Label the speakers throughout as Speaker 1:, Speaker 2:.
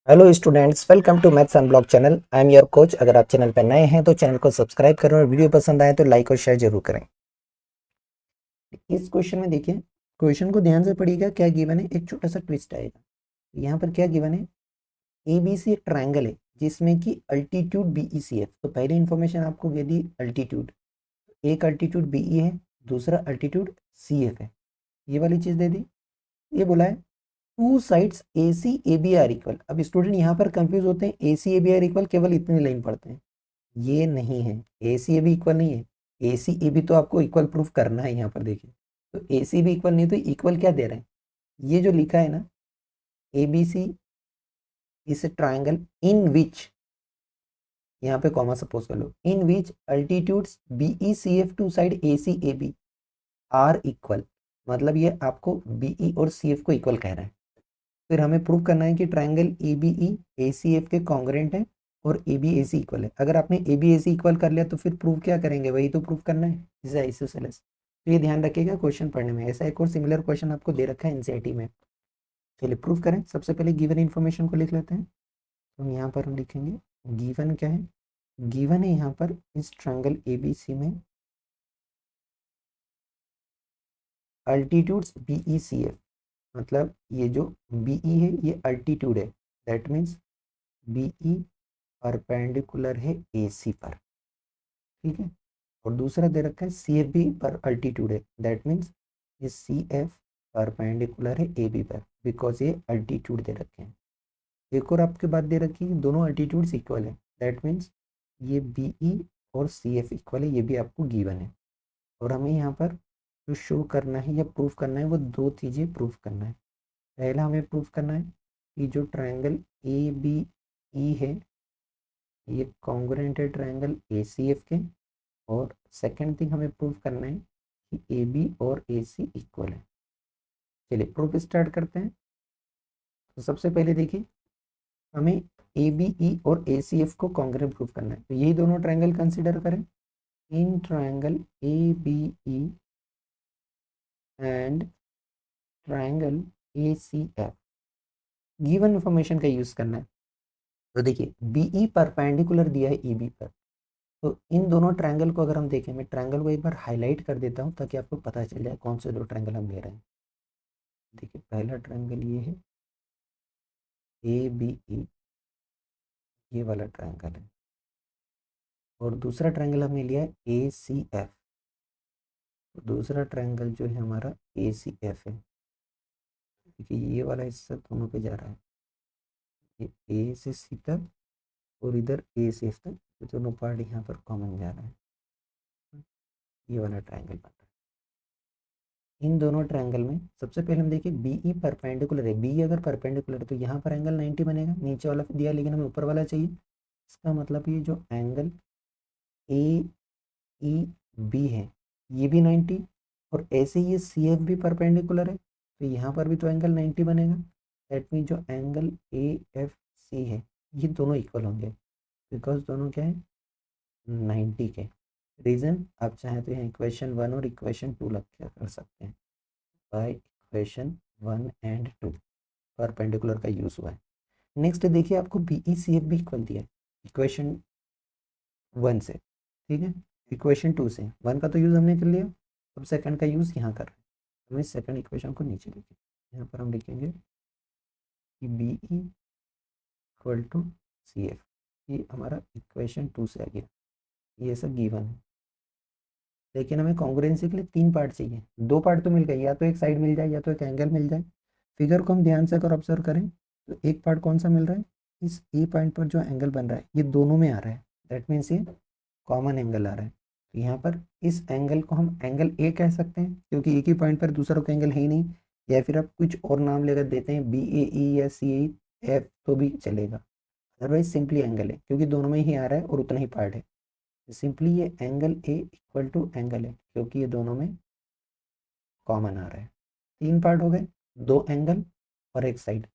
Speaker 1: Hello students, welcome to maths unblock channel. I am your coach. अगर आप channel पर नए हैं तो चैनल को सब्सक्राइब करें और वीडियो पसंद आए तो लाइक और शेयर जरूर करें। इस क्वेश्चन में देखिए, क्वेश्चन को ध्यान से पढ़िएगा। क्या गिवन है, एक छोटा सा ट्विस्ट आएगा। यहाँ पर क्या गिवन है, ए बी सी एक ट्राइंगल है जिसमें कि altitude B E C F. तो पहले इंफॉर्मेशन आपको दे दी अल्टीट्यूड, एक अल्टीट्यूड बी ई है, दूसरा अल्टीट्यूड सी एफ है, ये वाली चीज दे दी। ये बोला है two sides A C A B are equal. अब स्टूडेंट यहाँ पर कंफ्यूज होते हैं, A C A B are equal केवल इतनी लाइन पढ़ते हैं, ये नहीं है। A C A B equal नहीं है, ए सी ए बी तो आपको इक्वल प्रूफ करना है। यहाँ पर देखिए, तो ए सी बी इक्वल नहीं, तो इक्वल क्या दे रहे हैं, ये जो लिखा है ना, ए बी सी इस ट्राइंगल इन विच, यहाँ पे कॉमा सपोज कर लो, in which altitudes B E C F to side A C A B are equal. मतलब ये आपको बी ई और सी एफ को इक्वल कह रहा है। फिर हमें प्रूव करना है कि triangle A B E A C F के कॉन्ग्रेंट है और ए बी ए सी इक्वल है। अगर आपने ए बी ए सी इक्वल कर लिया तो फिर प्रूव क्या करेंगे, वही तो प्रूव करना है, जैसे आइसोसेलेस। तो ये ध्यान रखिएगा क्वेश्चन पढ़ने में। ऐसा एक और सिमिलर क्वेश्चन आपको दे रखा है एनसीईआरटी में। चलिए प्रूव करें। सबसे पहले गिवन इन्फॉर्मेशन को लिख लेते हैं। तो यहाँ पर हम लिखेंगे गिवन क्या है, गिवन है यहाँ पर इस ट्राइंगल ए बी सी में altitudes B E C F. मतलब ये जो बी ई है ये अल्टीट्यूड है, that means B E perpendicular है ए सी पर, ठीक है। और दूसरा दे रखा है सी एफ भी पर अल्टीट्यूड है, दैट मीन्स ये सी एफ परपेंडिकुलर है ए बी पर, बिकॉज ये अल्टीट्यूड दे रखे हैं। एक और आपके बात दे रखी है, दोनों अल्टीट्यूड्स इक्वल है, दैट मीन्स ये बी ई और सी एफ इक्वल है, ये भी आपको गिवन है। और हमें यहाँ पर जो शो करना है या प्रूफ करना है वो दो चीज़ें प्रूफ करना है। पहला हमें प्रूफ करना है कि जो ट्राइंगल ए बी ई है ये कॉन्ग्रुएंट है ट्राइंगल ए सी एफ के। और सेकंड थिंग हमें प्रूफ करना है कि ए बी और ए सी इक्वल है। चलिए प्रूफ स्टार्ट करते हैं। तो सबसे पहले देखिए, हमें ए बी ई और ए सी एफ को कॉन्ग्रुएंट प्रूफ करना है। तो यही दोनों ट्राइंगल कंसिडर करें, in triangle A B E and triangle A C F given information का यूज करना है। तो देखिए बी ई परपेंडिकुलर दिया है ई बी पर, तो इन दोनों ट्रायंगल को अगर हम देखें, मैं ट्रायंगल को एक बार हाईलाइट कर देता हूं ताकि आपको पता चल जाए कौन से दो ट्रायंगल हम ले रहे हैं। देखिए पहला ट्रायंगल ये है ए बी ई, ये वाला ट्रायंगल है। और दूसरा ट्रायंगल हमने लिया है ए सी एफ। दूसरा ट्रायंगल जो है हमारा ए सी एफ है। देखिए ये वाला हिस्सा दोनों पे जा रहा है, ये ए से सी तक और इधर ए से एफ तक, तो दोनों पार्ट यहाँ पर कॉमन जा रहा है। ये वाला ट्रायंगल बन रहा है। इन दोनों ट्रायंगल में सबसे पहले हम देखिए बी ई परपेंडिकुलर है, बी अगर परपेंडिकुलर है तो यहाँ पर एंगल 90 बनेगा। नीचे वाला दिया लेकिन हमें ऊपर वाला चाहिए, इसका मतलब ये जो एंगल ए ई बी है ये भी 90, और ऐसे ये सी एफ भी परपेंडिकुलर है, तो यहाँ पर भी तो एंगल 90 बनेगा। दैट मीन जो एंगल ए एफ सी है ये दोनों इक्वल होंगे, बिकॉज दोनों क्या है 90 के। रीज़न आप चाहें तो यहाँ इक्वेशन 1 और इक्वेशन 2 लग के कर सकते हैं। बाय इक्वेशन 1 एंड 2 परपेंडिकुलर का यूज़ हुआ है। नेक्स्ट देखिए आपको बी ई सी एफ भी इक्वल दिया है इक्वेशन 1 से, ठीक है। इक्वेशन 2 से 1 का तो यूज़ हमने कर लिया, अब सेकंड का यूज़ यहाँ कर रहे हैं। हमें सेकंड इक्वेशन को नीचे लिखें, यहाँ पर हम लिखेंगे कि B E equal to C F. ये हमारा इक्वेशन 2 से आ गया, ये सब गिवन है। लेकिन हमें कॉन्ग्रुएंसी के लिए 3 पार्ट चाहिए, 2 पार्ट तो मिल गए, या तो एक साइड मिल जाए या तो एक एंगल मिल जाए। फिगर को हम ध्यान से अगर ऑब्जर्व करें तो एक पार्ट कौन सा मिल रहा है, इस ए पॉइंट पर जो एंगल बन रहा है ये दोनों में आ रहा है, दैट मीन्स ये कॉमन एंगल आ रहा है। तो यहाँ पर इस एंगल को हम एंगल ए कह सकते हैं क्योंकि एक ही पॉइंट पर दूसरा कोई एंगल है ही नहीं, या फिर आप कुछ और नाम लेकर देते हैं बी ए ई या सी ए एफ तो भी चलेगा। अदरवाइज सिंपली एंगल है क्योंकि दोनों में ही आ रहा है और उतना ही पार्ट है। सिंपली ये angle A equal to angle है क्योंकि ये दोनों में कॉमन आ रहा है। 3 पार्ट हो गए, 2 एंगल और एक साइड।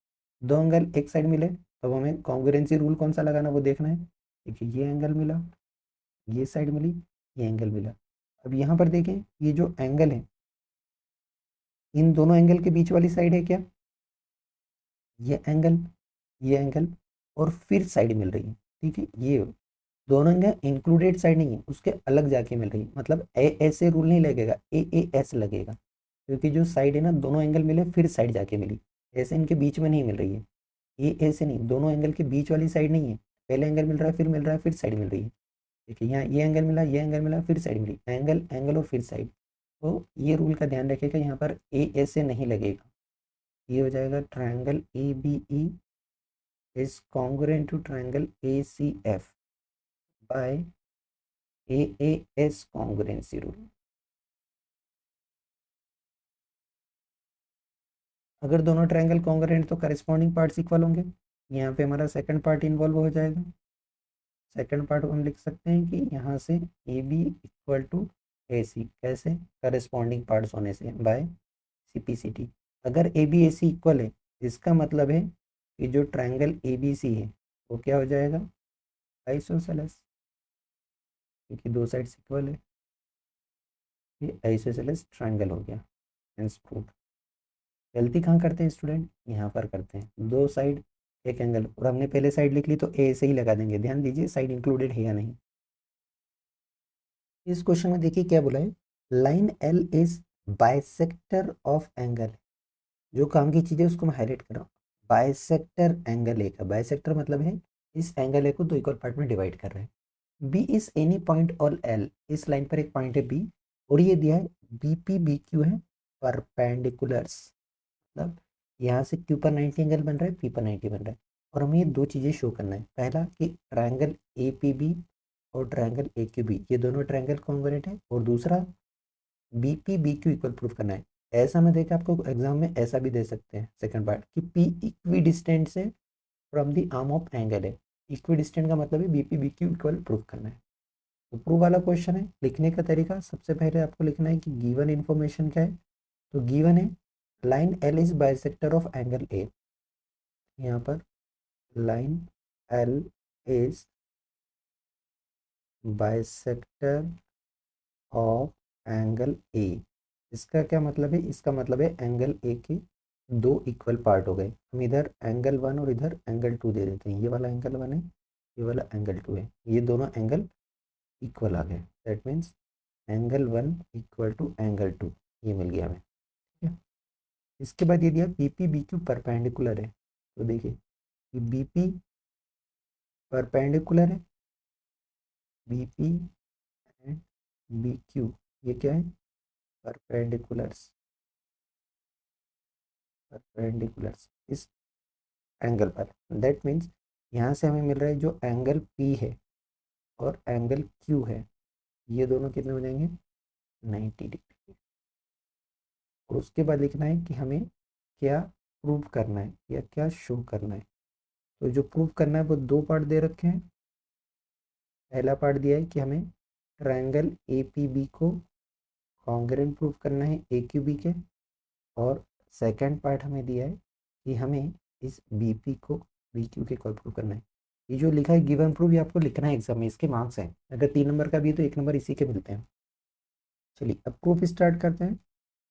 Speaker 1: 2 एंगल एक साइड मिले तो हमें कॉन्ग्रुएंसी रूल कौन सा लगाना वो देखना है। देखिए ये एंगल मिला, ये साइड मिली, ये एंगल मिला। अब यहाँ पर देखें ये जो एंगल है इन दोनों एंगल के बीच वाली साइड है क्या, ये एंगल। ये एंगल, और फिर साइड मिल रही है, ठीक है। ये दोनों एंगल इंक्लूडेड साइड नहीं है, उसके अलग जाके मिल रही है, मतलब ए ऐसे रूल नहीं लगेगा, ए एस लगेगा, क्योंकि जो साइड है ना, दोनों एंगल मिले फिर साइड जाके मिली, ऐसे इनके बीच में नहीं मिल रही है। ये ऐसे नहीं, दोनों एंगल के बीच वाली साइड नहीं है, पहले एंगल मिल रहा है, फिर मिल रहा है, फिर साइड मिल रही है। देखिए यहाँ ये एंगल मिला, ये एंगल मिला, फिर साइड मिली, एंगल एंगल और फिर साइड। तो ये रूल का ध्यान रखिएगा, यहाँ पर ए ऐसे नहीं लगेगा। ये हो जाएगा triangle A B E is congruent to triangle A C F by A S congruency rule. अगर दोनों ट्रायंगल कॉन्ग्रुएंट तो करस्पॉन्डिंग पार्ट्स इक्वल होंगे। यहाँ पे हमारा सेकंड पार्ट इन्वॉल्व हो जाएगा। सेकंड पार्ट को हम लिख सकते हैं कि यहाँ से A B equal to A C, कैसे, करस्पॉन्डिंग पार्ट्स होने से, by C P C T. अगर A B A C equal है, इसका मतलब है कि जो ट्रायंगल ए बी सी है वो क्या हो जाएगा, आइसोसेलेस, क्योंकि दो साइड्स इक्वल है। ये आइसोसेलेस ट्रायंगल हो गया, हेंस प्रूव्ड। गलती कहाँ करते हैं स्टूडेंट, यहाँ पर करते हैं, दो साइड एक एंगल, और हमने पहले साइड लिख ली तो ए से ही लगा देंगे। ध्यान दीजिए साइड इंक्लूडेड है या नहीं। इस क्वेश्चन में देखिए क्या बोला है, line L is bisector of angle. जो काम की चीज़ है उसको मैं हाईलाइट कर रहा हूँ। बाइसेक्टर एंगल ए का, बाइसेक्टर मतलब है इस एंगल ए को दो इक्वल पार्ट में डिवाइड कर रहे हैं। बी इज एनी पॉइंट और एल, इस लाइन पर एक पॉइंट है बी, और ये दिया है बी पी बी क्यू है परपेंडिकुलर्स, मतलब यहाँ से क्यू पर 90 एंगल बन रहा है, पी पर 90 बन रहा है। और हमें ये दो चीज़ें शो करना है, पहला कि ट्रायंगल ए पी बी और ट्रायंगल ए क्यू बी, ये दोनों ट्रायंगल कॉन्ग्रुएंट है, और दूसरा B P B Q equal proof करना है। ऐसा मैं देखा आपको एग्जाम में ऐसा भी दे सकते हैं, सेकंड पार्ट कि पी इक्वी डिस्टेंट से from the arm of angle है। इक्वी डिस्टेंट का मतलब है B P B Q equal proof करना है। तो प्रूफ वाला क्वेश्चन है, लिखने का तरीका सबसे पहले आपको लिखना है कि गिवन इन्फॉर्मेशन क्या है। तो गिवन है line L is bisector of angle ए, यहाँ पर line L is bisector of angle ए। इसका क्या मतलब है, इसका मतलब है एंगल ए के दो इक्वल पार्ट हो गए। हम इधर एंगल वन और इधर एंगल टू दे देते हैं, ये वाला एंगल वन है, ये वाला एंगल टू है, ये दोनों एंगल इक्वल आ गए। That means angle one equal to angle two, ये मिल गया हमें, ठीक है। इसके बाद ये दिया B P B Q perpendicular है। तो देखिए बी पी परपेंडिकुलर है, B P and B Q ये क्या है, परपेंडिकुलर्स, परपेंडिकुलर्स इस एंगल पर। दैट मीन्स यहाँ से हमें मिल रहा है जो एंगल पी है और एंगल क्यू है, ये दोनों कितने हो जाएंगे, 90 डिग्री। और उसके बाद लिखना है कि हमें क्या प्रूव करना है या क्या शो करना है। तो जो प्रूव करना है वो दो पार्ट दे रखे हैं। पहला पार्ट दिया है कि हमें ट्रायंगल ए पी बी को कॉन्ग्रुएंट प्रूव करना है ए क्यू बी के, और सेकंड पार्ट हमें दिया है कि हमें इस बी पी को बी क्यू के इक्वल प्रूव करना है। ये जो लिखा है गिवन प्रूफ ये आपको लिखना है एग्जाम में, इसके मार्क्स हैं। अगर 3 नंबर का भी है तो 1 नंबर इसी के मिलते हैं। चलिए अब प्रूफ स्टार्ट करते हैं।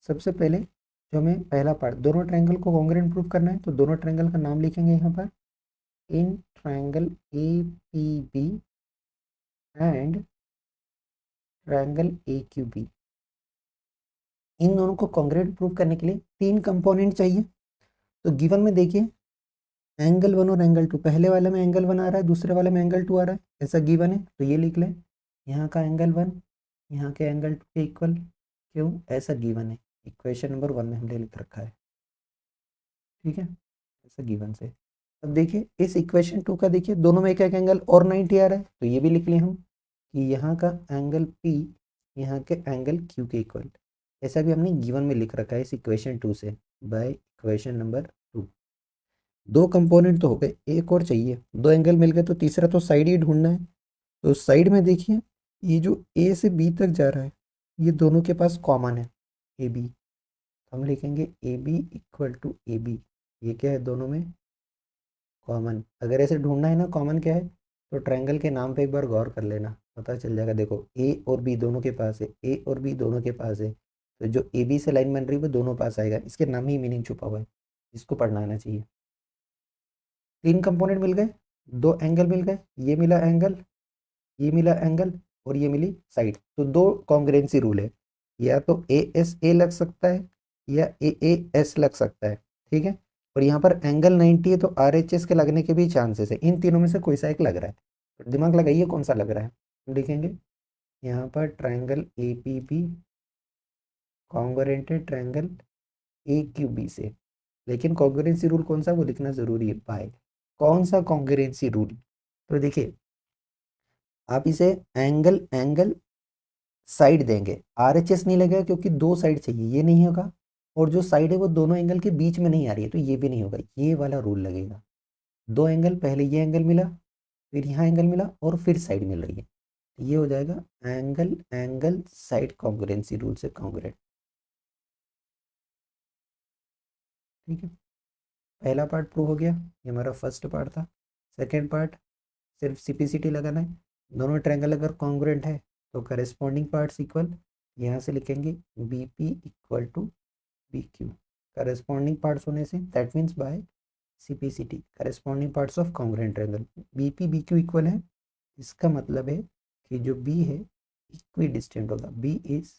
Speaker 1: सबसे पहले जो हमें पहला पार्ट, दोनों ट्रायंगल को कॉन्ग्रुएंट प्रूफ करना है, तो दोनों ट्रायंगल का नाम लिखेंगे यहाँ पर, in triangle A P B and triangle A Q B. इन दोनों को कॉन्ग्रुएंट प्रूफ करने के लिए 3 कंपोनेंट चाहिए। तो गिवन में देखिए एंगल वन और एंगल टू, पहले वाले में एंगल वन आ रहा है, दूसरे वाले में एंगल टू आ रहा है, ऐसा गिवन है। तो ये लिख लें, यहाँ का एंगल वन यहाँ के एंगल टू के इक्वल, क्यों, ऐसा गिवन है, इक्वेशन नंबर 1 में हमने लिख रखा है, ठीक है, ऐसा गिवन से। अब देखिए इस इक्वेशन 2 का देखिए दोनों में एक एक एंगल और 90 आ रहा है, तो ये भी लिख लें हम कि यहाँ का एंगल P यहाँ के एंगल Q के इक्वल। ऐसा भी हमने गिवन में लिख रखा है इस इक्वेशन 2 से, बाय इक्वेशन नंबर 2। दो कंपोनेंट तो हो गए, एक और चाहिए, दो एंगल मिल गए तो तीसरा तो साइड ही ढूंढना है। तो साइड में देखिए ये जो ए से बी तक जा रहा है ये दोनों के पास कॉमन है, ए बी। हम लिखेंगे A B equal to A B, ये क्या है दोनों में कॉमन। अगर ऐसे ढूंढना है ना कॉमन क्या है, तो ट्रायंगल के नाम पे एक बार गौर कर लेना, पता चल जाएगा। देखो ए और बी दोनों के पास है, ए और बी दोनों के पास है, तो जो ए बी से लाइन बन रही है वो दोनों पास आएगा, इसके नाम ही मीनिंग छुपा हुआ है, इसको पढ़ना आना चाहिए। तीन कंपोनेंट मिल गए, दो एंगल मिल गए, ये मिला एंगल, ये मिला एंगल और ये मिली साइड, तो दो कॉन्ग्रुएंसी रूल है, या तो ए एस ए लग सकता है या ए एस लग सकता है, ठीक है। और यहाँ पर एंगल 90 है तो आर एच एस के लगने के भी चांसेस है, इन तीनों में से कोई सा एक लग रहा है, तो दिमाग लगाइए कौन सा लग रहा है। हम लिखेंगे यहाँ पर triangle A P B congruent है ट्रायंगल ए क्यू बी से, लेकिन कॉन्ग्रुएंसी रूल कौन सा वो लिखना जरूरी है, बाय कौन सा कॉन्ग्रुएंसी रूल। तो देखिए आप इसे एंगल एंगल साइड देंगे, आर एच एस नहीं लगेगा क्योंकि दो साइड चाहिए, ये नहीं होगा, और जो साइड है वो दोनों एंगल के बीच में नहीं आ रही है तो ये भी नहीं होगा, ये वाला रूल लगेगा। दो एंगल, पहले ये एंगल मिला, फिर यहाँ एंगल मिला और फिर साइड मिल रही है, तो ये हो जाएगा angle angle side congruency rule से कॉन्ग्रुएंट, ठीक है। पहला पार्ट प्रूव हो गया, ये हमारा फर्स्ट पार्ट था। सेकेंड पार्ट सिर्फ सिपिसिटी लगाना है, दोनों ट्रायंगल अगर कॉन्ग्रुएंट है तो करेस्पॉन्डिंग पार्ट्स इक्वल, यहाँ से लिखेंगे B P equal to B Q, corresponding parts होने से that means by CPCT corresponding parts of congruent triangle, B P B Q equal है, इसका मतलब है कि जो बी है इक्वी डिस्टेंट होगा, बी इज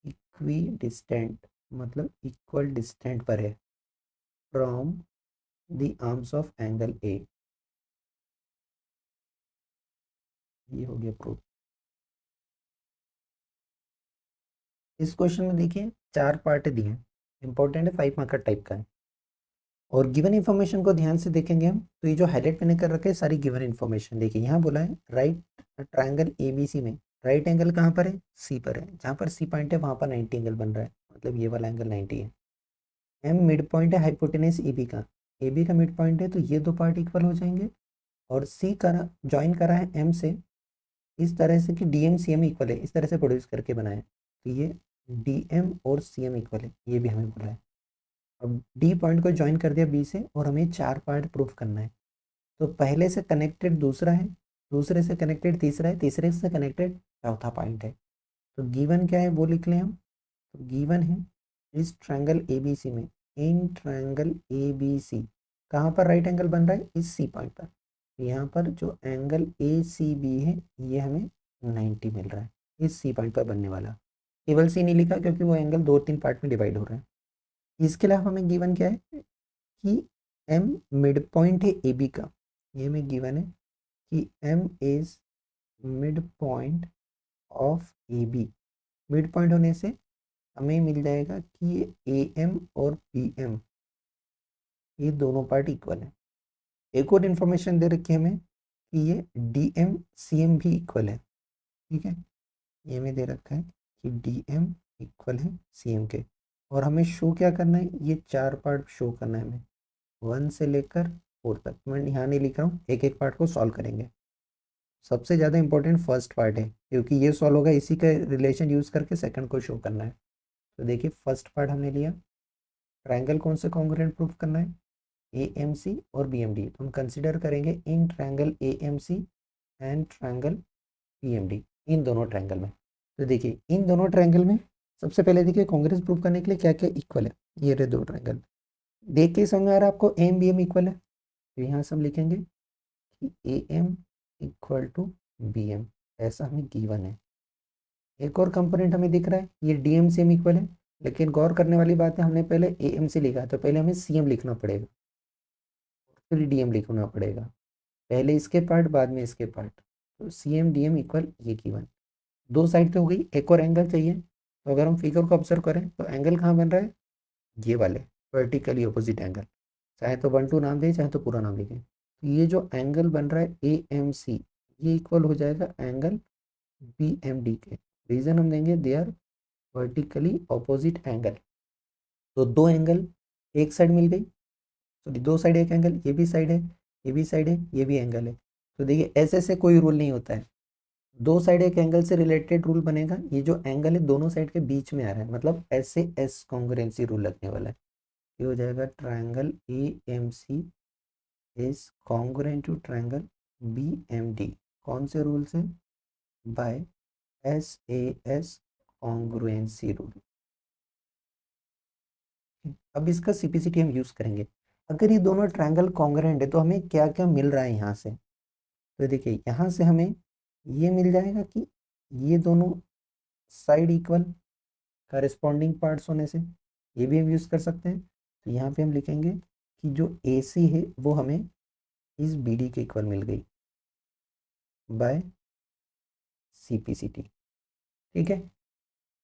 Speaker 1: इक्वी डिस्टेंट मतलब इक्वल डिस्टेंट पर है from the arms of angle A, ये हो गया प्रूफ। इस क्वेश्चन में देखिए चार पार्ट दिए हैं, इंपॉर्टेंट है, 5 मार्क का टाइप का है, और गिवन इन्फॉर्मेशन को ध्यान से देखेंगे हम तो ये जो हाईलाइट मैंने कर रखे हैं सारी गिवन इन्फॉर्मेशन, देखिए यहाँ बोला है right triangle A B C में राइट एंगल कहाँ पर है, सी पर है, जहाँ पर सी पॉइंट है वहाँ पर 90 एंगल बन रहा है, मतलब ये वाला एंगल 90 है। एम मिड पॉइंट है हाइपोटेनस ए बी का मिड पॉइंट है, तो ये दो पार्ट इक्वल हो जाएंगे, और सी करा ज्वाइन करा है एम से इस तरह से कि D M C M equal है, इस तरह से प्रोड्यूस करके बनाया है, तो ये डी एम और सी एम इक्वल है, ये भी हमें बोला है। अब डी पॉइंट को ज्वाइन कर दिया बी से और हमें चार पार्ट प्रूफ करना है, तो पहले से कनेक्टेड दूसरा है, दूसरे से कनेक्टेड तीसरा है, तीसरे से कनेक्टेड चौथा पॉइंट है, तो गिवन क्या है वो लिख लें हम। तो गिवन है इस ट्रायंगल ए बी सी में, इन ट्रायंगल ए बी सी कहाँ पर राइट एंगल बन रहा है, इस सी पॉइंट पर, यहाँ पर जो एंगल ए सी बी है ये हमें 90 मिल रहा है, इस सी पॉइंट पर बनने वाला, केवल सी नहीं लिखा क्योंकि वो एंगल दो तीन पार्ट में डिवाइड हो रहा है। इसके अलावा हमें गिवन क्या है कि एम मिड पॉइंट है ए बी का, ये हमें गिवन है कि M is mid point of A B, mid point होने से हमें मिल जाएगा कि ये ए एम और पी एम ये दोनों पार्ट इक्वल है। एक और इन्फॉर्मेशन दे रखी है हमें कि ये डी एम सी एम भी इक्वल है, ठीक है, ये हमें दे रखा है कि डी एम इक्वल है सी एम के, और हमें शो क्या करना है, ये चार पार्ट शो करना है हमें, 1 से लेकर 4 तक, मैं यहाँ नहीं लिख रहा हूँ, एक एक पार्ट को सॉल्व करेंगे। सबसे ज़्यादा इंपॉर्टेंट फर्स्ट पार्ट है क्योंकि ये सॉल्व होगा, इसी का रिलेशन यूज़ करके सेकंड को शो करना है। तो देखिए फर्स्ट पार्ट हमने लिया, ट्रायंगल कौन से कॉन्ग्रुएंट प्रूफ करना है, ए एम सी और बी एम डी, तो हम कंसिडर करेंगे in triangle A M C and triangle P M D, इन दोनों ट्रायंगल में। तो देखिए इन दोनों ट्रायंगल में सबसे पहले देखिए कॉन्ग्रुएंस प्रूफ करने के लिए क्या क्या इक्वल है, ये रहे दो ट्रायंगल, देख के समझ में आ रहा है आपको एम बी एम इक्वल है, तो यहाँ से हम लिखेंगे कि A M equal to B M, ऐसा हमें गिवन है। एक और कंपोनेंट हमें दिख रहा है ये D M C M equal है, लेकिन गौर करने वाली बात है हमने पहले ए एम सी लिखा तो पहले हमें सी एम लिखना पड़ेगा, फिर डी एम लिखना पड़ेगा, पहले इसके पार्ट बाद में इसके पार्ट, तो C M D M equal ये गिवन, दो साइड तो हो गई, एक और एंगल चाहिए, तो अगर हम फिगर को ऑब्जर्व करें तो एंगल कहाँ बन रहा है, ये वाले वर्टिकली ऑपोजिट एंगल, चाहे तो 1 2 नाम दें चाहे तो पूरा नाम लिखें, तो ये जो एंगल बन रहा है ए एम सी ये इक्वल हो जाएगा एंगल बी एम डी के, रीजन हम देंगे they are vertically opposite angle, तो दो एंगल एक साइड मिल गई, सॉरी दो साइड एक एंगल, ये भी साइड है ये भी साइड है ये भी एंगल है, तो देखिए ऐसे से कोई रूल नहीं होता है, दो साइड एक एंगल से रिलेटेड रूल बनेगा, ये जो एंगल है दोनों साइड के बीच में आ रहा है, मतलब ऐसे एस कॉन्ग्रुएंसी रूल लगने वाला है, ये हो जाएगा triangle A M C is congruent to triangle B M D, कौन से रूल से, by S A S congruency rule. अब इसका सीपीसीटी हम यूज करेंगे, अगर ये दोनों ट्रायंगल कॉन्ग्रुएंट है तो हमें क्या क्या मिल रहा है यहाँ से। तो देखिए यहाँ से हमें ये मिल जाएगा कि ये दोनों साइड इक्वल करस्पॉन्डिंग पार्ट्स होने से ये भी हम यूज़ कर सकते हैं। तो यहाँ पे हम लिखेंगे कि जो ए सी है वो हमें इस बी डी के इक्वल मिल गई by C P C T. ठीक है,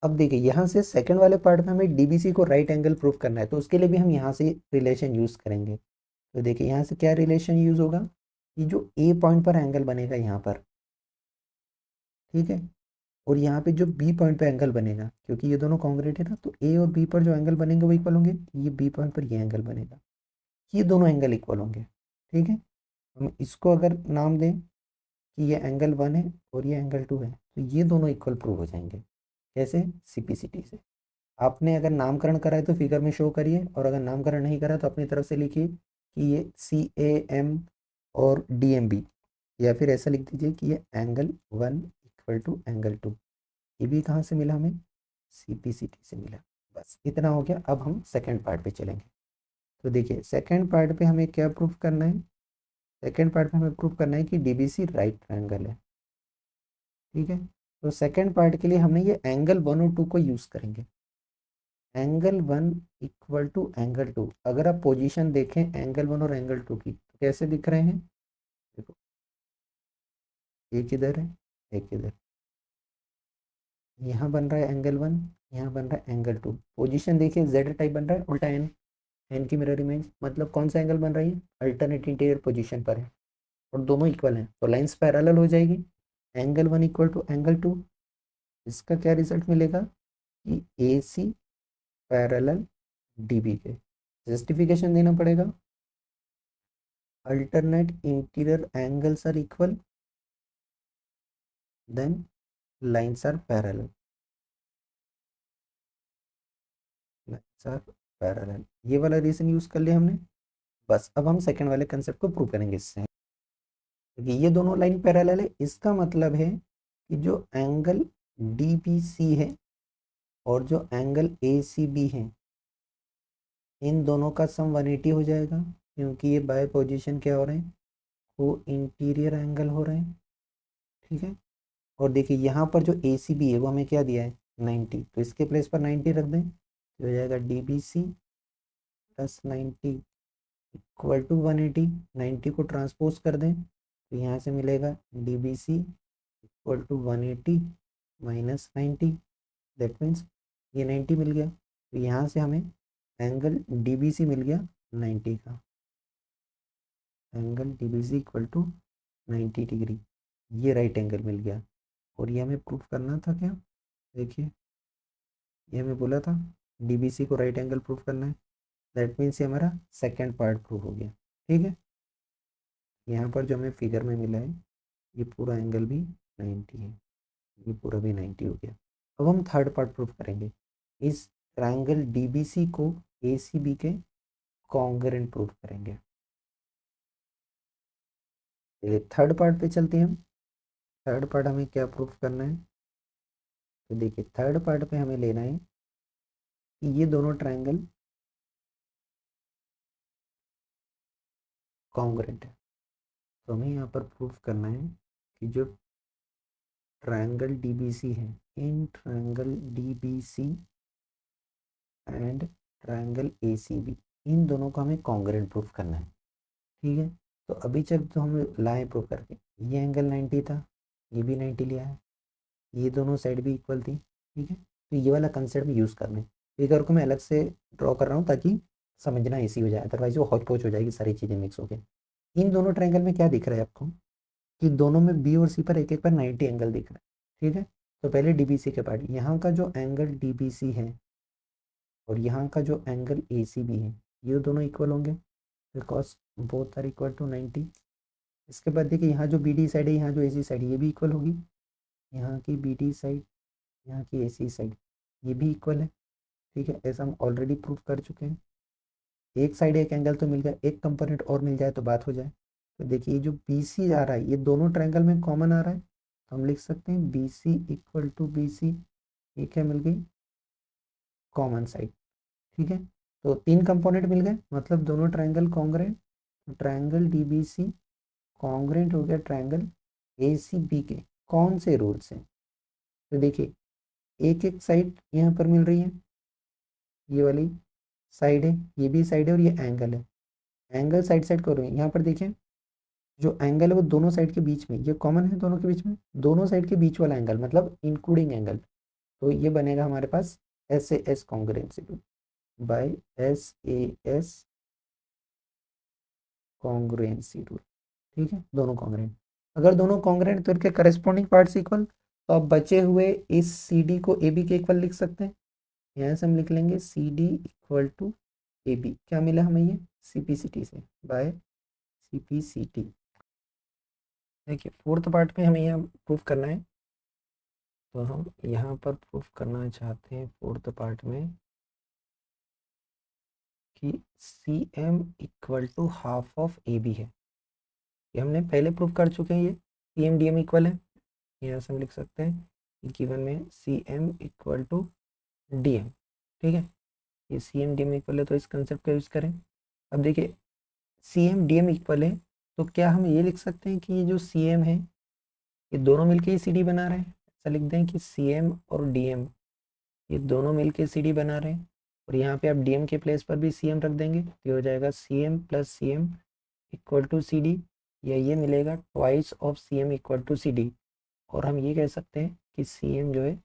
Speaker 1: अब देखिए यहाँ से सेकंड वाले पार्ट में हमें डीबीसी को राइट एंगल प्रूफ करना है, तो उसके लिए भी हम यहाँ से रिलेशन यूज़ करेंगे। तो देखिए यहाँ से क्या रिलेशन यूज़ होगा कि जो ए पॉइंट पर एंगल बनेगा यहाँ पर, ठीक है, और यहाँ पे जो बी पॉइंट पे एंगल बनेगा, क्योंकि ये दोनों कॉन्ग्रुएंट है ना, तो ए और बी पर जो एंगल बनेंगे वो इक्वल होंगे। ये बी पॉइंट पर ये एंगल बनेगा, ये दोनों एंगल इक्वल होंगे। ठीक है, हम इसको अगर नाम दें कि ये एंगल 1 है और ये एंगल 2 है, तो ये दोनों इक्वल प्रूव हो जाएंगे। कैसे? सीपीसीटी से। आपने अगर नामकरण करा है तो फिगर में शो करिए, और अगर नामकरण नहीं करा तो अपनी तरफ से लिखिए कि ये CAM और DMB, या फिर ऐसा लिख दीजिए कि ये एंगल 1 इक्वल टू एंगल 2। ये भी कहाँ से मिला हमें? CPCT से मिला। बस इतना हो गया। अब हम सेकेंड पार्ट पे चलेंगे। तो देखिए सेकेंड पार्ट पे हमें क्या प्रूफ करना है? सेकेंड पार्ट में हमें प्रूफ करना है कि DBC राइट ट्रायंगल है। ठीक है, तो सेकेंड पार्ट के लिए हमने ये एंगल 1 और 2 को यूज़ करेंगे। एंगल 1 इक्वल टू एंगल 2, अगर आप पोजीशन देखें एंगल 1 और एंगल 2 की, तो कैसे दिख रहे हैं? देखो, एक इधर है, एक इधर। यहाँ बन रहा है एंगल 1, यहाँ बन रहा है एंगल 2। पोजीशन देखिए जेड टाइप बन रहा है, उल्टा एन, एन की मिरर इमेज, मतलब कौन सा एंगल बन रही है? अल्टरनेट इंटीरियर पोजीशन पर है, और दोनों इक्वल हैं, तो लाइंस पैरेलल हो जाएगी। एंगल 1 इक्वल टू एंगल 2, इसका क्या रिजल्ट मिलेगा कि ए सी पैरेलल डी बी के। जस्टिफिकेशन देना पड़ेगा, alternate interior angles are equal, then lines are parallel, lines are parallel। ये वाला रीजन यूज कर लिया हमने। बस अब हम सेकंड वाले कंसेप्ट को प्रूव करेंगे इससे, क्योंकि ये दोनों लाइन पैरेलल है, इसका मतलब है कि जो एंगल डी बी सी है और जो एंगल ए सी बी है, इन दोनों का सम 180 हो जाएगा, क्योंकि ये बाय पोजीशन क्या हो रहे हैं? वो इंटीरियर एंगल हो रहे हैं। ठीक है, और देखिए यहाँ पर जो ए सी बी है वो हमें क्या दिया है? 90, तो इसके प्लेस पर 90 रख दें, तो हो जाएगा D B C plus 90 equal to 180। 90 को ट्रांसपोज कर दें तो यहाँ से मिलेगा D B C equal to 180 minus 90, that means ये 90 मिल गया, तो यहाँ से हमें एंगल डी बी सी मिल गया 90 का। Angle D B C equal to 90 degree, ये राइट एंगल मिल गया। और ये हमें प्रूफ करना था क्या? देखिए ये हमें बोला था डीबीसी को राइट एंगल प्रूफ करना है, दैट मीन्स ये हमारा सेकंड पार्ट प्रूफ हो गया। ठीक है, यहाँ पर जो हमें फिगर में मिला है ये पूरा एंगल भी 90 है, ये पूरा भी 90 हो गया। अब हम थर्ड पार्ट प्रूफ करेंगे, इस ट्रायंगल डीबीसी को एसीबी के कॉन्ग्रुएंट प्रूफ करेंगे। थर्ड पार्ट पे चलते हैं हम। थर्ड पार्ट हमें क्या प्रूफ करना है? तो देखिए थर्ड पार्ट पे हमें लेना है कि ये दोनों ट्रायंगल कॉन्ग्रुएंट है। तो हमें यहाँ पर प्रूफ करना है कि जो ट्रायंगल डीबीसी है, in triangle DBC and triangle ACB, इन दोनों को हमें कॉन्ग्रुएंट प्रूफ करना है। ठीक है, तो अभी तक तो हम लाए प्रूफ करके, ये एंगल 90 था, ये भी 90 लिया है, ये दोनों साइड भी इक्वल थी। ठीक है, तो ये वाला कंसेप्ट भी यूज़ करना है। फिगर को मैं अलग से ड्रॉ कर रहा हूँ ताकि समझना इसी हो जाए, अदरवाइज वो हौच पौच हो जाएगी, सारी चीज़ें मिक्स हो गई। इन दोनों ट्रायंगल में क्या दिख रहा है आपको कि दोनों में बी और सी पर एक एक पर 90 एंगल दिख रहा है। ठीक है, तो पहले डीबीसी के पार्ट, यहाँ का जो एंगल डीबीसी है और यहाँ का जो एंगल एसीबी है, ये दोनों इक्वल होंगे because both are equal to 90। इसके बाद देखिए यहाँ जो बी डी साइड है, यहाँ जो ए सी साइड है, ये भी इक्वल होगी। यहाँ की बी डी साइड, यहाँ की ए सी साइड, ये भी इक्वल है। ठीक है, ऐसा हम ऑलरेडी प्रूफ कर चुके हैं। एक साइड एक एंगल तो मिल गया, एक कंपोनेंट और मिल जाए तो बात हो जाए। तो देखिए ये जो बी सी आ रहा है, ये दोनों ट्रायंगल में कॉमन आ रहा है, तो हम लिख सकते हैं B C equal to B C, ये क्या मिल गई? Common side. ठीक है, तो 3 कंपोनेंट मिल गए, मतलब दोनों triangle congruent. Triangle DBC congruent हो गया ट्रायंगल एसीबी के कौन से रूल से? तो देखिए एक एक साइड यहाँ पर मिल रही है, ये वाली साइड है, ये भी साइड है और ये एंगल है। एंगल साइड साइड कर रही है, यहाँ पर देखिए जो एंगल है वो दोनों साइड के बीच में, ये कॉमन है दोनों के बीच में, दोनों साइड के बीच वाला एंगल मतलब इंक्लूडिंग एंगल। तो ये बनेगा हमारे पास S A S congruency rule by S A S congruency rule. ठीक है, दोनों कॉन्ग्रेंट। अगर दोनों कॉन्ग्रेंट तो इनके करस्पॉन्डिंग पार्ट्स इक्वल, तो अब बचे हुए इस सी डी को ए बी के इक्वल लिख सकते हैं। यहाँ से हम लिख लेंगे C D equal to A B. क्या मिला हमें? ये सी पी सी टी से by C P C T. देखिए फोर्थ पार्ट में हमें यहाँ प्रूफ करना है, तो हम यहाँ पर प्रूफ करना चाहते हैं फोर्थ पार्ट में कि C M equal to half of A B है। ये हमने पहले प्रूफ कर चुके हैं, ये C M D M equal है। यहाँ से हम लिख सकते हैं गिवन में C M equal to D M. ठीक है, ये C M D M equal है तो इस कंसेप्ट का यूज़ करें। अब देखिए C M D M equal है, तो क्या हम ये लिख सकते हैं कि ये जो सी एम है ये दोनों मिलके ही सी डी बना रहे हैं? ऐसा लिख दें कि सी एम और डी एम ये दोनों मिलके सी डी बना रहे हैं, और यहाँ पे आप डी एम के प्लेस पर भी सी एम रख देंगे, तो ये हो जाएगा C M plus C M equal to C D, या ये मिलेगा twice of C M equal to C D. और हम ये कह सकते हैं कि सी एम जो है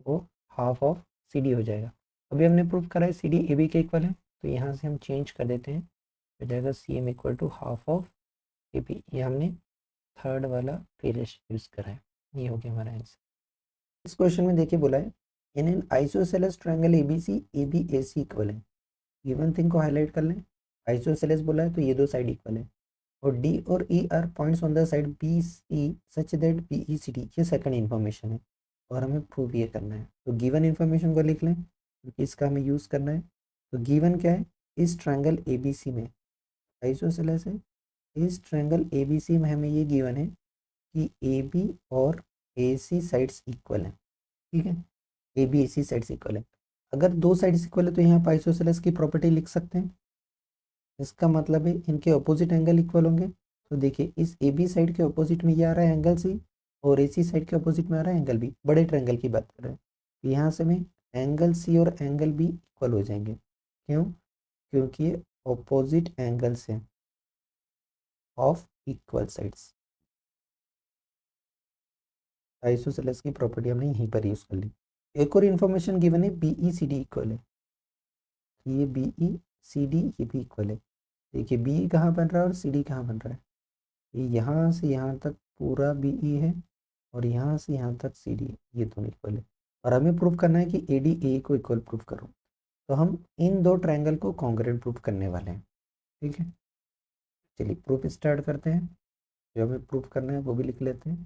Speaker 1: वो हाफ ऑफ सी डी हो जाएगा। अभी हमने प्रूव करा है सी डी ए बी के इक्वल है, तो यहाँ से हम चेंज कर देते हैं, हो जाएगा C M equal to half of A B. ये हमने थर्ड वाला रिलेशन यूज़ करा है। ये हो गया हमारा आंसर। इस क्वेश्चन में देखिए बोला है in an isosceles triangle ABC AB AC equal है। गिवन थिंग को हाईलाइट कर लें। आइसोसेलेस बोला है तो ये दो साइड इक्वल है, और डी और E are points on the side B C such that B E C D, ये सेकंड इन्फॉर्मेशन है और हमें प्रूव ये करना है। तो गिवन इन्फॉर्मेशन को लिख लें क्योंकि इसका हमें यूज़ करना है। तो गिवन क्या है, इस ट्रायंगल ए बी सी में आइसोसेलेस है, इस ट्रायंगल ए बी सी में हमें ये गिवन है कि ए बी और ए सी साइड्स इक्वल हैं। ठीक है, A B A C sides equal है। अगर दो साइड्स इक्वल है तो यहाँ पर आइसोसेलेस की प्रॉपर्टी लिख सकते हैं। इसका मतलब है इनके अपोजिट एंगल इक्वल होंगे। तो देखिए इस ए बी साइड के अपोजिट में ये आ रहा है एंगल सी, और ए सी साइड के अपोजिट में आ रहा है एंगल बी। बड़े ट्रायंगल की बात कर रहे हैं, तो यहाँ से में एंगल सी और एंगल बी इक्वल हो जाएंगे। क्यों? क्योंकि ये अपोजिट एंगल्स हैं ऑफ इक्वल साइड्स। आइसोसेलेस की प्रॉपर्टी हमने यहीं पर यूज़ कर ली। एक और इन्फॉर्मेशन गिवन है B E C D equal है, ये बी ई सी डी ये भी इक्वल है। देखिए बी कहाँ बन रहा है और सी डी कहाँ बन रहा है, ये यहाँ से यहाँ तक पूरा बी ई है और यहाँ से यहाँ तक सी डी है, ये दोनों इक्वल है। और हमें प्रूफ करना है कि ए डी ए को इक्वल प्रूफ करो, तो हम इन दो ट्रायंगल को कॉन्ग्रुएंट प्रूफ करने वाले हैं। ठीक है, चलिए प्रूफ स्टार्ट करते हैं। जो हमें प्रूफ करना है वो भी लिख लेते हैं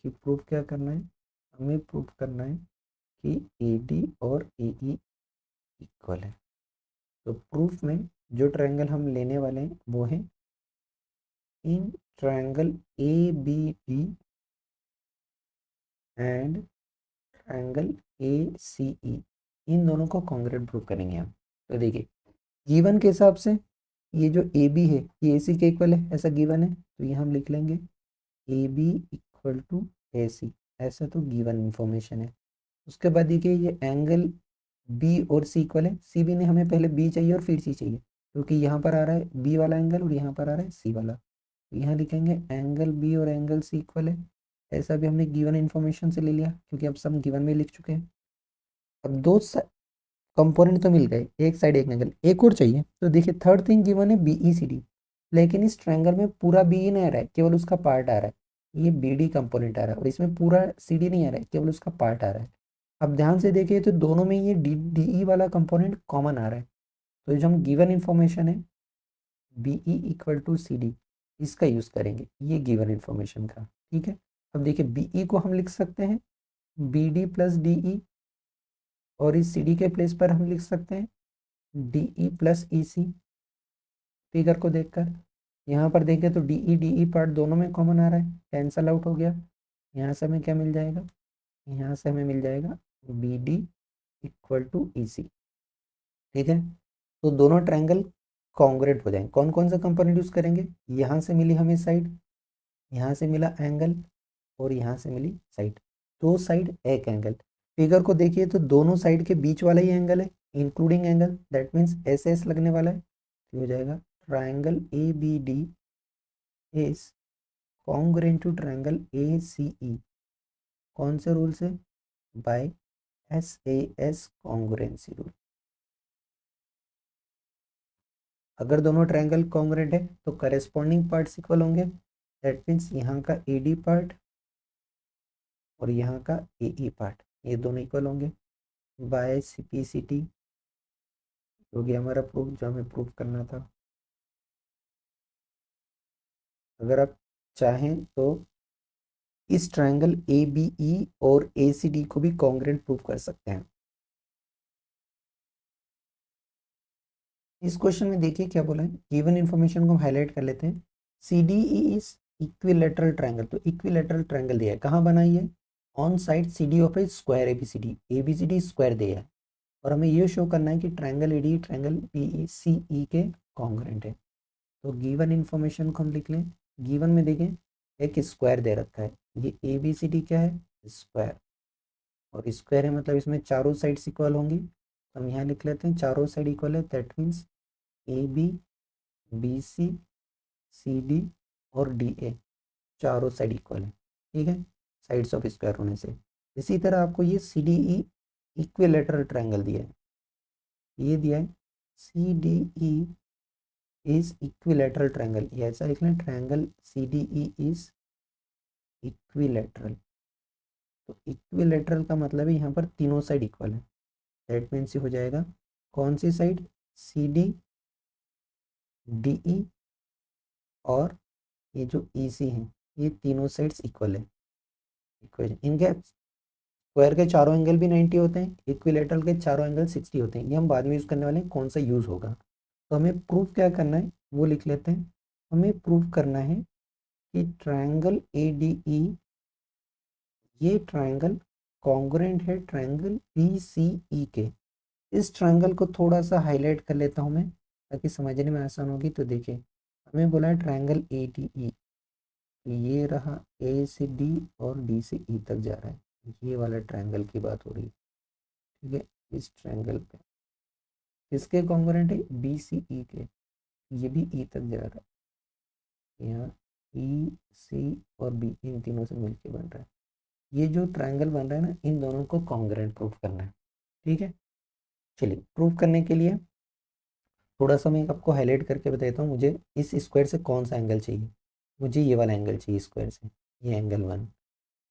Speaker 1: कि प्रूफ क्या करना है। हमें प्रूफ करना है कि ए डी और ए ई इक्वल है। तो प्रूफ में जो ट्रायंगल हम लेने वाले हैं वो है in triangle A B D and triangle A C E, इन दोनों को कॉन्ग्रुएंट प्रूफ करेंगे हम। तो देखिए गिवन के हिसाब से ये जो ए बी है ये ए सी के इक्वल है, ऐसा गिवन है, तो ये हम लिख लेंगे ए बी इक्वल टू ए सी, ऐसा तो गिवन इंफॉर्मेशन है। उसके बाद देखिए ये एंगल बी और सी इक्वल है। सी बी ने हमें पहले बी चाहिए और फिर सी चाहिए, क्योंकि यहाँ पर आ रहा है बी वाला एंगल और यहाँ पर आ रहा है सी वाला, तो यहाँ लिखेंगे एंगल बी और एंगल सी इक्वल है। ऐसा भी हमने गिवन इन्फॉर्मेशन से ले लिया क्योंकि अब सब गिवन में लिख चुके हैं। अब दो कंपोनेंट तो मिल गए, एक साइड एक एंगल, एक और चाहिए। तो देखिए थर्ड थिंग गिवन है बी ई सी डी, लेकिन इस ट्रायंगल में पूरा बी ई नहीं आ रहा है, केवल उसका पार्ट आ रहा है। ये बी डी कंपोनेंट आ रहा है और इसमें पूरा सी डी नहीं आ रहा है, केवल उसका पार्ट आ रहा है। अब ध्यान से देखिए तो दोनों में ये डी डी ई वाला कंपोनेंट कॉमन आ रहा है। तो जो हम गिवन इन्फॉर्मेशन है B E equal to C D, इसका यूज़ करेंगे ये गिवन इन्फॉर्मेशन का। ठीक है, अब देखिए बी ई को हम लिख सकते हैं B D plus D E, और इस सी डी के प्लेस पर हम लिख सकते हैं डी ई प्लस ई सी। फिगर को देखकर यहाँ पर देखें तो डी ई पार्ट दोनों में कॉमन आ रहा है, कैंसल आउट हो गया। यहाँ से हमें क्या मिल जाएगा, यहाँ से हमें मिल जाएगा बी डी इक्वल टू ई सी। ठीक है, तो दोनों ट्रायंगल कॉन्ग्रुएंट हो जाएंगे। कौन कौन सा कंपोनेंट यूज करेंगे, यहाँ से मिली हमें साइड, यहाँ से मिला एंगल और यहाँ से मिली साइड, दो साइड एक एंगल। फिगर को देखिए तो दोनों साइड के बीच वाला ही एंगल है including angle, that means S S लगने वाला है। तो हो जाएगा triangle A B D is congruent to triangle A C E. कौन से रूल से, by S A S congruency rule. अगर दोनों ट्रायंगल कॉन्ग्रुएंट है तो करेस्पॉन्डिंग पार्ट्स इक्वल होंगे, दैट मीन्स यहाँ का ए डी पार्ट और यहाँ का ए ई पार्ट ये दोनों इक्वल होंगे by C P C T. हो गया हमारा प्रूफ जो हमें प्रूफ करना था। अगर आप चाहें तो इस ट्रायंगल ए बी ई और ए सी डी को भी कॉन्ग्रुएंट प्रूफ कर सकते हैं। इस क्वेश्चन में देखिए क्या बोला है, गिवन इन्फॉर्मेशन को हम हाईलाइट कर लेते हैं। C D E is equilateral triangle, तो इक्विलेटरल ट्रायंगल दिया है, कहाँ बनाई है, on side C D of a square A B C D square दिया है और हमें ये शो करना है कि triangle A D triangle B E C E के कॉन्ग्रुएंट है। तो गिवन इन्फॉर्मेशन को हम लिख लें। गिवन में देखें एक स्क्वायर दे रखा है, ये ए बी सी डी क्या है, स्क्वायर, और स्क्वायर है मतलब इसमें चारों साइड्स इक्वल होंगी। हम यहाँ लिख लेते हैं चारों साइड इक्वल है, that means A B B C C D और डी ए चारों साइड इक्वल है, ठीक है, साइड्स ऑफ स्क्वायर होने से। इसी तरह आपको ये C D E equilateral triangle दिया है, ये दिया है C D E is equilateral triangle, ये ऐसा लिख लें triangle C D E is equilateral. तो इक्विलेटरल का मतलब है यहाँ पर तीनों साइड इक्वल है, दैट मीन्स हो जाएगा कौन सी side, C D D E और ये जो ई सी है, ये तीनों साइड्स इक्वल है। इक्वेशन इनके स्क्वायर के चारों एंगल भी 90 होते हैं, इक्विलेटरल के चारों एंगल 60 होते हैं। ये हम बाद में यूज़ करने वाले हैं, कौन सा यूज़ होगा। तो हमें प्रूफ क्या करना है वो लिख लेते हैं। हमें प्रूफ करना है कि ट्रायंगल ए डी ई ये ट्रायंगल कॉन्ग्रुएंट है ट्रायंगल बी सी ई के। इस ट्रायंगल को थोड़ा सा हाईलाइट कर लेता हूँ मैं ताकि समझने में आसान होगी। तो देखिए हमें बोला है ट्रायंगल ए डी ई, ये रहा ए से डी और डी से ई तक जा रहा है, ये वाला ट्रायंगल की बात हो रही है, ठीक है। इस ट्रायंगल पे किसके कॉन्ग्रुएंट है, बी सी ई के, ये भी ई तक जा रहा है, यहाँ ई सी और बी इन तीनों से मिलके बन रहा है। ये जो ट्रायंगल बन रहा है ना, इन दोनों को कॉन्ग्रुएंट प्रूफ करना है, ठीक है। चलिए प्रूफ करने के लिए थोड़ा सा मैं आपको हाईलाइट करके बताता हूँ। मुझे इस स्क्वायर से कौन सा एंगल चाहिए, मुझे ये वाला एंगल चाहिए स्क्वायर से, ये एंगल 1,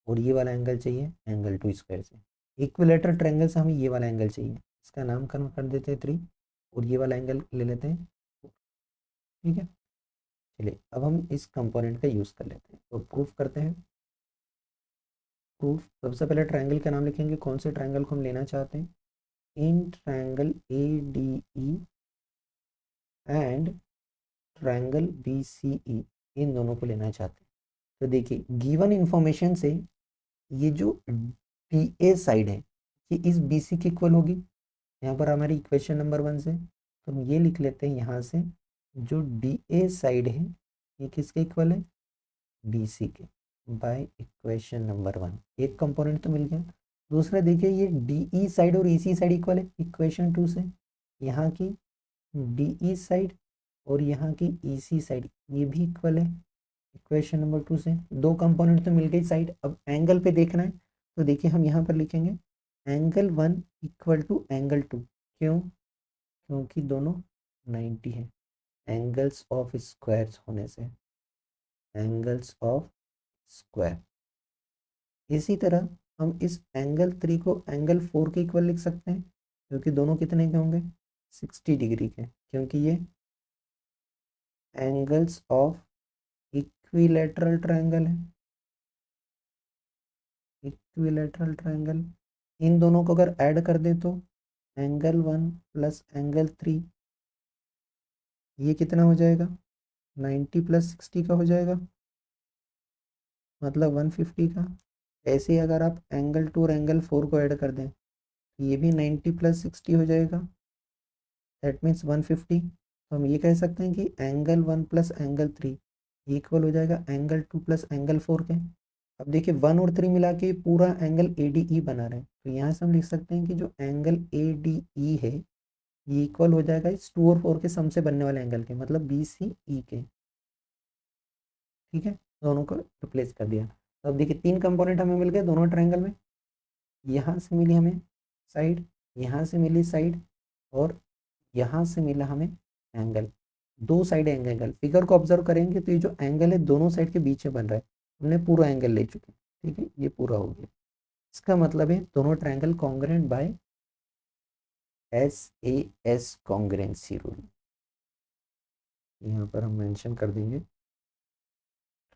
Speaker 1: और ये वाला एंगल चाहिए एंगल 2 स्क्वायर से। इक्विलेटरल ट्रायंगल से हमें ये वाला एंगल चाहिए, इसका नामकरण कर देते हैं 3, और ये वाला एंगल ले लेते हैं 4, ठीक है। चलिए अब हम इस कंपोनेंट का यूज़ कर लेते हैं, तो प्रूफ करते हैं। प्रूफ सबसे पहले ट्रायंगल का नाम लिखेंगे, कौन से ट्रायंगल को हम लेना चाहते हैं, इन triangle A D E and triangle B C E, इन दोनों को लेना चाहते हैं। तो देखिए गिवन इंफॉर्मेशन से ये जो डी ए साइड है ये इस बी सी के इक्वल होगी, यहाँ पर हमारी इक्वेशन नंबर 1 से। तो हम ये लिख लेते हैं यहाँ से, जो डी ए साइड है ये किसके इक्वल है, बी सी के, बाय इक्वेशन नंबर 1। एक कंपोनेंट तो मिल गया। दूसरा देखिए ये डी ई साइड और ई सी साइड इक्वल है इक्वेशन 2 से, यहाँ की डी ई साइड और यहाँ की ई सी साइड ये भी इक्वल है इक्वेशन नंबर 2 से। दो कंपोनेंट तो मिल गई साइड। अब एंगल पे देखना है, तो देखिए हम यहाँ पर लिखेंगे एंगल 1 इक्वल टू एंगल 2। क्यों, क्योंकि दोनों 90 है, एंगल्स ऑफ स्क्वायर्स होने से, एंगल्स ऑफ स्क्वायर। इसी तरह हम इस एंगल 3 को एंगल 4 के इक्वल लिख सकते हैं, क्योंकि दोनों कितने के होंगे, 60 डिग्री के, क्योंकि ये एंगल्स ऑफ इक्विलेटरल ट्रायंगल है, इक्विलेटरल ट्रायंगल। इन दोनों को अगर ऐड कर दे तो एंगल 1 प्लस एंगल 3 ये कितना हो जाएगा, 90 प्लस 60 का हो जाएगा, मतलब 150 का। ऐसे ही अगर आप एंगल 2 और एंगल 4 को ऐड कर दें, ये भी 90 प्लस 60 हो जाएगा, दैट मीन्स 150। तो हम ये कह सकते हैं कि एंगल 1 प्लस एंगल 3 इक्वल हो जाएगा एंगल 2 प्लस एंगल 4 के। अब देखिए 1 और 3 मिला के पूरा एंगल ए डी ई बना रहे हैं, तो यहाँ से हम लिख सकते हैं कि जो एंगल ए डी ई है ये इक्वल हो जाएगा इस 2 और 4 के सम से बनने वाले एंगल के, मतलब बी सी ई के। ठीक है, दोनों को रिप्लेस कर दिया। तो अब देखिए 3 कंपोनेंट हमें मिल गए दोनों ट्रायंगल में। यहाँ से मिली हमें साइड, यहाँ से मिली साइड, और यहाँ से मिला हमें एंगल। 2 साइड एंगल, फिगर को ऑब्जर्व करेंगे तो ये जो एंगल है दोनों साइड के बीच में बन रहा है। हमने पूरा एंगल ले चुके हैं, ठीक है, ये पूरा हो गया। इसका मतलब है दोनों triangle congruent by SAS congruency rule. यहाँ पर हम मेंशन कर देंगे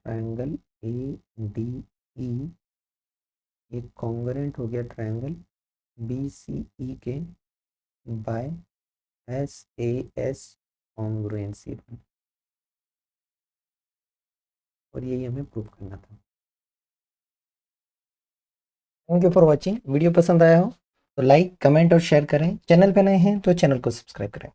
Speaker 1: ट्रायंगल ADE एक कॉन्ग्रुएंट हो गया ट्रायंगल BCE के बाय SAS कॉन्ग्रुएंसी रूल, और यही हमें प्रूव करना था। Thank you for watching. Video पसंद आया हो तो लाइक कमेंट और शेयर करें। चैनल पे नए हैं तो चैनल को सब्सक्राइब करें।